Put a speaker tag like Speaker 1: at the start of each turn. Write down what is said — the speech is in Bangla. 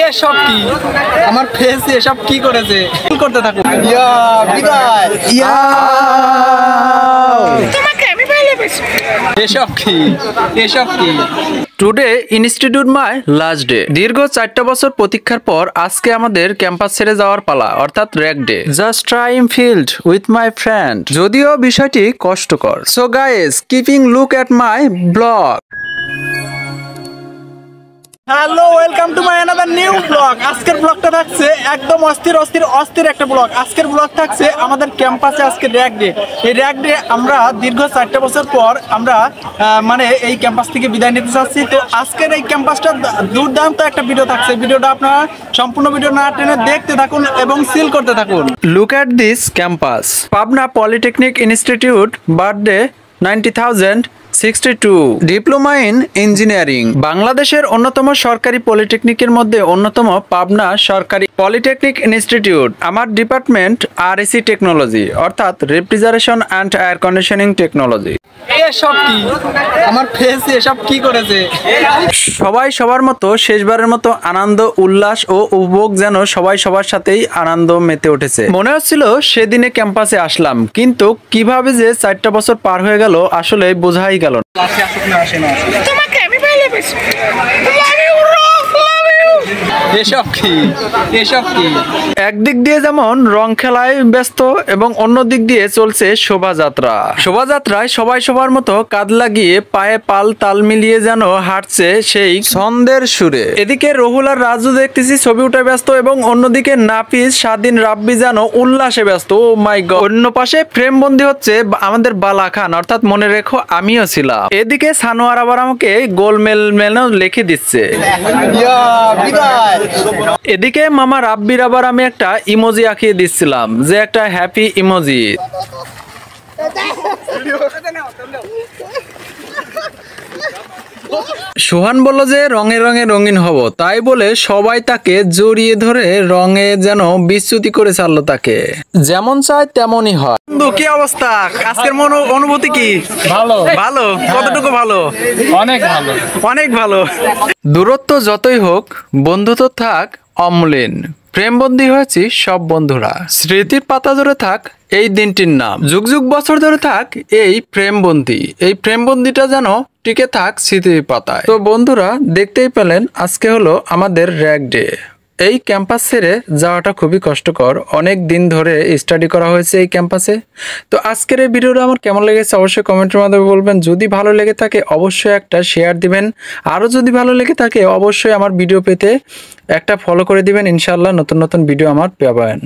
Speaker 1: এসব কি আমার ফেস এসব কি করেছে করতে থাকো এসব কি টুডে ইনস্টিটিউট মাই লাস্ট ডে। দীর্ঘ 4টা বছর প্রতীক্ষার পর আজকে আমাদের ক্যাম্পাস ছেড়ে যাওয়ার পালা, অর্থাৎ rag day. Just time filled with my friend. যদিও বিষয়টি কষ্টকর। So guys, keeping look at my blog. Hello, welcome to my another new blog. আজকের ব্লগটা থাকছে একদম অস্থির একটা ব্লগ। আজকের ব্লগ থাকছে আমাদের ক্যাম্পাসে আজকে র্যাক ডে। এই র্যাক ডে আমরা দীর্ঘ 4টা বছর পর আমরা এই ক্যাম্পাস থেকে বিদায় নিতে চাচ্ছি। তো আজকের এই ক্যাম্পাসটা দুর্দান্ত একটা ভিডিও থাকছে। ভিডিওটা আপনারা সম্পূর্ণ ভিডিও না টেনে দেখতে থাকুন এবং সিল করতে থাকুন। Look at this campus. Pabna polytechnic institute, birthday 90,062, diploma in engineering. বাংলাদেশের অন্যতম সরকারি পলিটেকনিকের মধ্যে অন্যতম পাবনা সরকারি পলিটেকনিক ইনস্টিটিউট। আমার ডিপার্টমেন্ট আরএসি টেকনোলজি, অর্থাৎ refrigeration and air conditioning technology. এসব কি আমার ফেস এসব কি করেছে? সবাই সবার মতো শেষবারের মতো আনন্দ উল্লাস ও উপভোগ যেন সবাই সবার সাথেই আনন্দ মেতে উঠেছে। মনে হচ্ছিল সেদিনে ক্যাম্পাসে আসলাম, কিন্তু কিভাবে যে 4টা বছর পার হয়ে গেল আসলে বোঝাই গেল না। একদিক দিয়ে যেমন রং খেলায় ব্যস্ত এবং অন্য দিক দিয়ে চলছে শোভাযাত্রায় সবাই সবার মতো কাঁধ লাগিয়ে পায়ে পাল তাল মিলিয়ে যেন হাঁটছে সেই ছন্দের সুরে। এদিকে রহুল আর রাজু দেখতেছি ছবি উঠে ব্যস্ত এবং অন্যদিকে নাফিস, স্বাধীন, রাব্বি যেন উল্লাসে ব্যস্ত। ও মাই গড। অন্য পাশে ফ্রেম বন্দি হচ্ছে আমাদের বালা খান, অর্থাৎ মনে রেখো আমিও ছিলাম। এদিকে সানোয়ার আবার আমাকে গোলমেল লিখে দিচ্ছে। এদিকে মামা রাব্বির আবার আমি একটা ইমোজি আঁকিয়ে দিচ্ছিলাম, যে একটা হ্যাপি ইমোজি। সোহান বলল যে রঙে রঙে রঙিন হব, তাই বলে সবাই তাকে জড়িয়ে ধরে রঙে যেন বিচ্যুতি করে ছাড়লো তাকে। যেমন চায় তেমনই হয়। কি অবস্থা? আজকের অনুভূতি কি? ভালো। কতটুকু ভালো? অনেক ভালো। দূরত্ব যতই হোক, বন্ধুত্ব থাক অমলিন। প্রেমবন্দী হয়েছি সব বন্ধুরা। স্মৃতির পাতা ধরে থাক এই দিনটির নাম। যুগ যুগ বছর ধরে থাক এই প্রেমবন্দী। এই প্রেমবন্দিটা যেন টিকে থাক স্মৃতির পাতায়। তো বন্ধুরা, দেখতেই পেলেন আজকে হলো আমাদের র্যাক ডে। এই ক্যাম্পাস ছেড়ে যাওয়াটা খুবই কষ্টকর। অনেক দিন ধরে স্টাডি করা হয়েছে এই ক্যাম্পাসে। তো আজকের এই ভিডিওটা আমার কেমন লেগেছে অবশ্যই কমেন্টের মাধ্যমে বলবেন। যদি ভালো লেগে থাকে অবশ্যই একটা শেয়ার দিবেন। আরও যদি ভালো লেগে থাকে অবশ্যই আমার ভিডিও পেতে একটা ফলো করে দিবেন। ইনশাআল্লাহ নতুন নতুন ভিডিও আমার পাবেন।